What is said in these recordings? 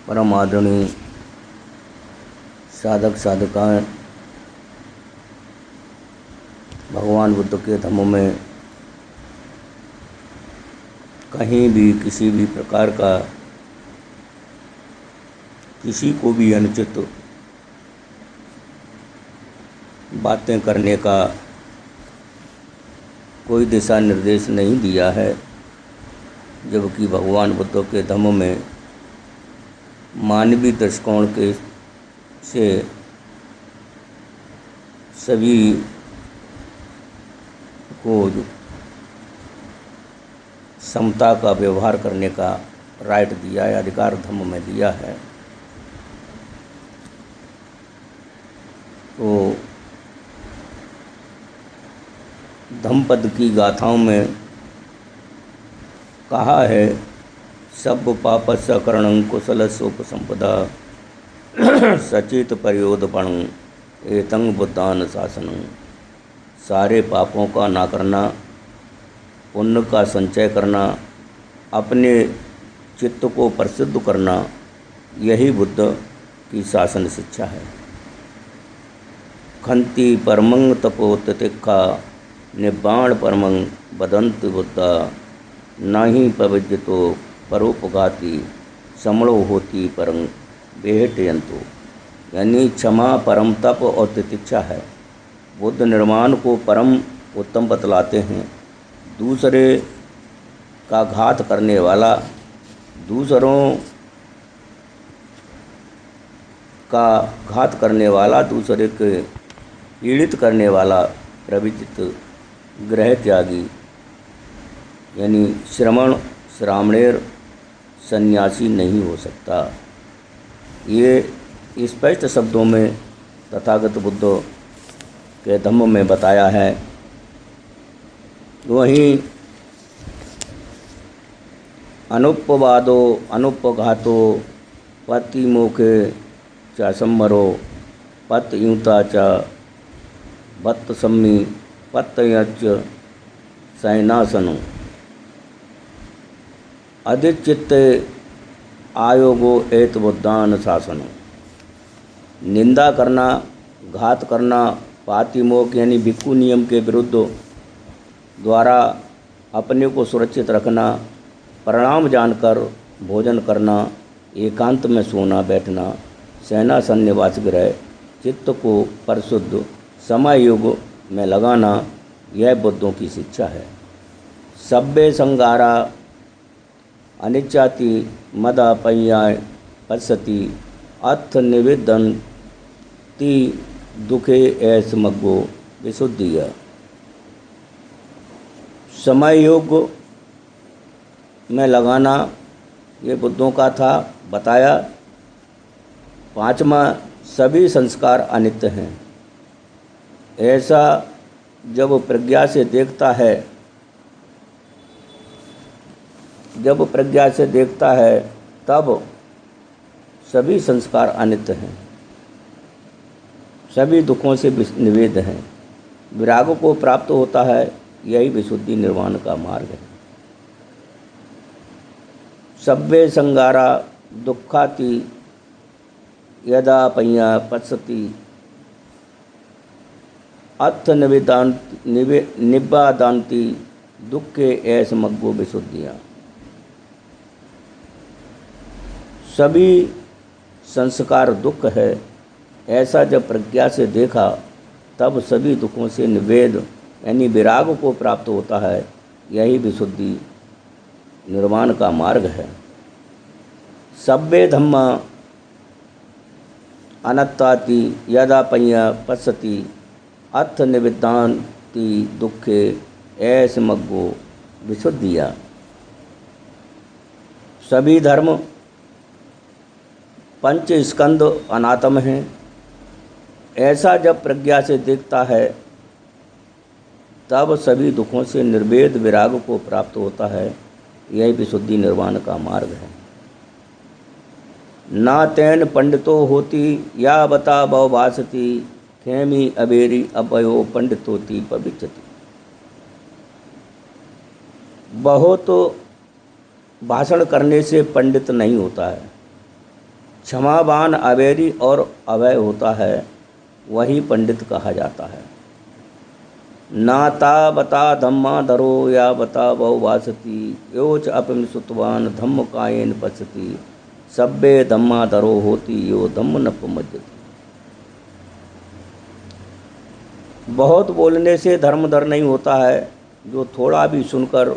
परम आदरणीय साधक साधिकाएँ भगवान बुद्ध के धम्म में कहीं भी किसी भी प्रकार का किसी को भी अनुचित बातें करने का कोई दिशा निर्देश नहीं दिया है, जबकि भगवान बुद्ध के धम्म में मानवीय दृष्टिकोण के से सभी को समता का व्यवहार करने का राइट दिया है, अधिकार धम्म में दिया है। तो धम्मपद की गाथाओं में कहा है, सब पापस्य करणं कुशलस्योपसंपदा सचेत प्रयोदपणं एतं बुद्धान शासनं। सारे पापों का ना करना, पुण्य का संचय करना, अपने चित्त को परिशुद्ध करना, यही बुद्ध की शासन शिक्षा है। खंति परमं तपो तितिक्षा निब्बाण परमं वदन्ति बुद्धा नहि पविज्यतो परोपघाती समणो होती परं बेहटयंतो। यानी क्षमा परम तप और तितिक्षा है। बुद्ध निर्माण को परम उत्तम बतलाते हैं। दूसरे का घात करने वाला, दूसरों का घात करने वाला, दूसरे के पीड़ित करने वाला प्रवृत्त ग्रह त्यागी यानी श्रमण श्रामणेर सन्यासी नहीं हो सकता। ये स्पष्ट शब्दों में तथागत बुद्ध के धम्म में बताया है। वहीं अनुपवादो अनुपघातो पतिमोखे च सम्मरो पतयुता च वत्सम्मी पतयच सैनासनो। अधिचित्ते आयोगो एत बुद्धान शासनो। निंदा करना, घात करना, पातिमोख यानी भिक्खु नियम के विरुद्ध द्वारा अपने को सुरक्षित रखना, परिणाम जानकर भोजन करना, एकांत में सोना बैठना, सैनासन निवास गृह, चित्त को परिशुद्ध समय युग में लगाना, यह बुद्धों की शिक्षा है। सब्बे संगारा अनिच्चाति मदा पय्याय पश्यति अथ निवेदन्ति दुखे ऐस मग्गो विशुद्धिया। समय योग में लगाना ये बुद्धों का था, बताया। पांचवा, सभी संस्कार अनित्य हैं। ऐसा जब प्रज्ञा से देखता है, जब प्रज्ञा से देखता है तब सभी संस्कार अनित्य हैं, सभी दुखों से निवेद हैं। विराग को प्राप्त होता है, यही विशुद्धि निर्वाण का मार्ग है। सब्बे संगारा दुखाति यदा पय्या पश्यति अथ निब्बादान्ति दुखे ऐस मग्गो विशुद्धिया। सभी संस्कार दुख है, ऐसा जब प्रज्ञा से देखा तब सभी दुखों से निवेद यानी विराग को प्राप्त होता है, यही विशुद्धि निर्वाण का मार्ग है। सब्बे धम्मा अनत्ताति यदा पय्या पश्यति अथ निविद्धान्ति दुखे ऐस मग्गो विशुद्धिया। सभी धर्म पंच स्कंद अनात्म हैं, ऐसा जब प्रज्ञा से देखता है तब सभी दुखों से निर्वेद विराग को प्राप्त होता है, यही विशुद्धि निर्वाण का मार्ग है। ना तैन पंडितो होती या बता बव भासती खेमी अबेरी अभयो पंडितोति पविचति। बहुत भाषण करने से पंडित नहीं होता है, क्षमावान अवैरी और अभय होता है, वही पंडित कहा जाता है। नाता बता धम्मा धरो या बता बहु वासती, योच अपिम सुतवान धम्म कायेन पचती, सब्बे धम्मा धरो होती यो धम्म न पुमज्जति। बहुत बोलने से धर्म धर नहीं होता है, जो थोड़ा भी सुनकर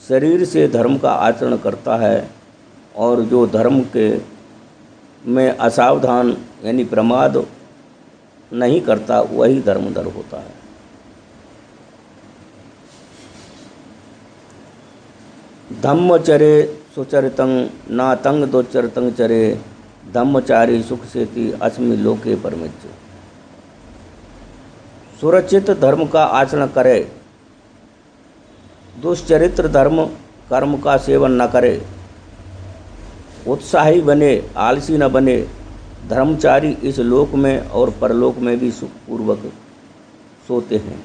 शरीर से धर्म का आचरण करता है और जो धर्म के में असावधान यानी प्रमाद नहीं करता, वही धर्मधर होता है। धम्मचरे सुचरितं नातंग दुचरितं चरे, धम्मचारी सुख सेति अस्मि लोके परमिच्छ। सुरक्षित धर्म का आचरण करे, दुष्चरित्र धर्म कर्म का सेवन न करे, उत्साही बने आलसी न बने, धर्मचारी इस लोक में और परलोक में भी सुखपूर्वक सोते हैं।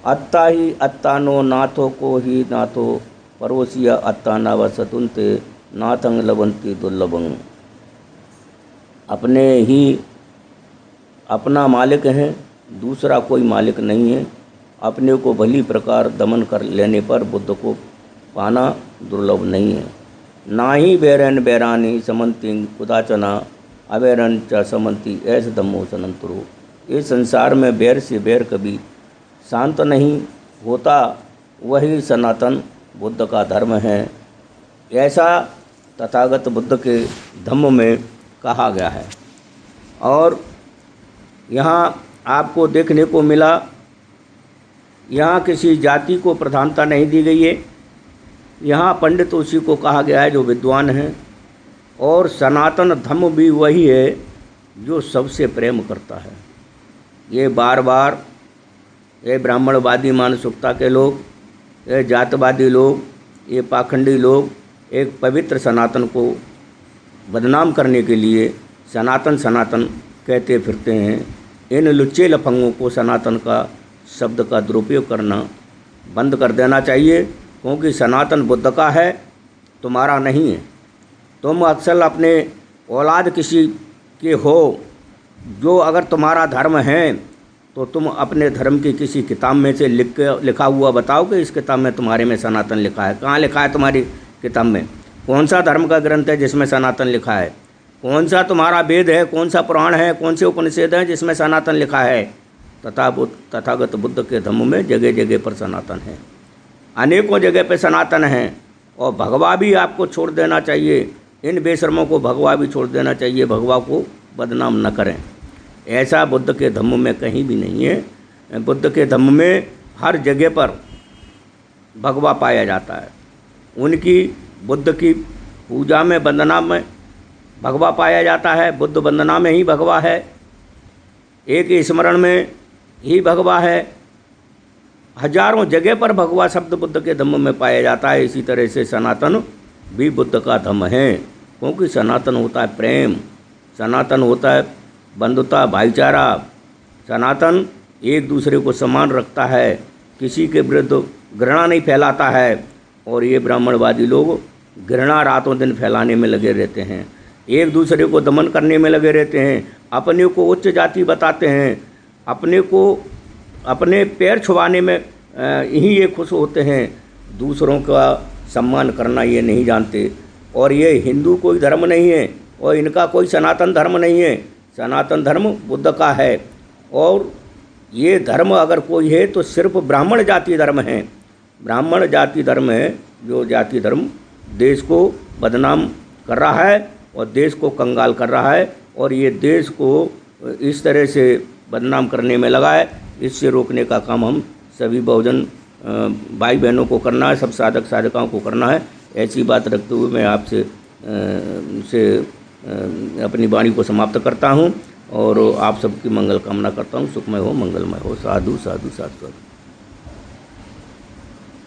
अत्ता ही अत्तानो नाथो को ही नाथो, परोसिया अत्ताना वसतुन्ते नाथंग लवंती दुर्लभं। अपने ही अपना मालिक है, दूसरा कोई मालिक नहीं है। अपने को भली प्रकार दमन कर लेने पर बुद्ध को पाना दुर्लभ नहीं है। ना ही बैरन बैरानी समंति कुदाचना, अवैरन च समंति ऐसे धम्मो सनंतरो। इस संसार में बैर से बैर कभी शांत नहीं होता, वही सनातन बुद्ध का धर्म है। ऐसा तथागत बुद्ध के धम्म में कहा गया है। और यहाँ आपको देखने को मिला, यहाँ किसी जाति को प्रधानता नहीं दी गई है। यहाँ पंडित उसी को कहा गया है जो विद्वान है, और सनातन धर्म भी वही है जो सबसे प्रेम करता है। ये बार बार ये ब्राह्मणवादी मानसिकता के लोग, ये जातवादी लोग, ये पाखंडी लोग एक पवित्र सनातन को बदनाम करने के लिए सनातन सनातन कहते फिरते हैं। इन लुच्चे लफंगों को सनातन का शब्द का दुरुपयोग करना बंद कर देना चाहिए, क्योंकि सनातन बुद्ध का है, तुम्हारा नहीं है। तुम अक्सर अपने औलाद किसी के हो, जो अगर तुम्हारा धर्म है तो तुम अपने धर्म की किसी किताब में से लिखा हुआ बताओ कि इस किताब में तुम्हारे में सनातन लिखा है। कहाँ लिखा है तुम्हारी किताब में? कौन सा धर्म का ग्रंथ है जिसमें सनातन लिखा है? कौन सा तुम्हारा वेद है, कौन सा पुराण है, कौन से उपनिषद हैं जिसमें सनातन लिखा है? तथागत बुद्ध के धम्म में जगह जगह पर सनातन है, अनेकों जगह पे सनातन है। और भगवा भी आपको छोड़ देना चाहिए, इन बेशर्मों को भगवा भी छोड़ देना चाहिए, भगवा को बदनाम न करें। ऐसा बुद्ध के धम्म में कहीं भी नहीं है। बुद्ध के धम्म में हर जगह पर भगवा पाया जाता है। उनकी बुद्ध की पूजा में वंदना में भगवा पाया जाता है, बुद्ध वंदना में ही भगवा है, एक स्मरण में ही भगवा है। हजारों जगह पर भगवा शब्द बुद्ध के धम्म में पाया जाता है। इसी तरह से सनातन भी बुद्ध का धम्म है, क्योंकि सनातन होता है प्रेम, सनातन होता है बंधुता, भाईचारा। सनातन एक दूसरे को समान रखता है, किसी के विरुद्ध घृणा नहीं फैलाता है। और ये ब्राह्मणवादी लोग घृणा रातों दिन फैलाने में लगे रहते हैं, एक दूसरे को दमन करने में लगे रहते हैं, अपने को उच्च जाति बताते हैं, अपने को अपने पैर छुआने में ही ये खुश होते हैं, दूसरों का सम्मान करना ये नहीं जानते। और ये हिंदू कोई धर्म नहीं है और इनका कोई सनातन धर्म नहीं है। सनातन धर्म बुद्ध का है, और ये धर्म अगर कोई है तो सिर्फ ब्राह्मण जाति धर्म है। ब्राह्मण जाति धर्म है, जो जाति धर्म देश को बदनाम कर रहा है और देश को कंगाल कर रहा है, और ये देश को इस तरह से बदनाम करने में लगा है। इससे रोकने का काम हम सभी बहुजन भाई बहनों को करना है, सब साधक साधकाओं को करना है। ऐसी बात रखते हुए मैं आपसे अपनी वाणी को समाप्त करता हूँ और आप सबकी मंगल कामना करता हूँ। सुखमय हो, मंगलमय हो। साधु साधु साधु साधु।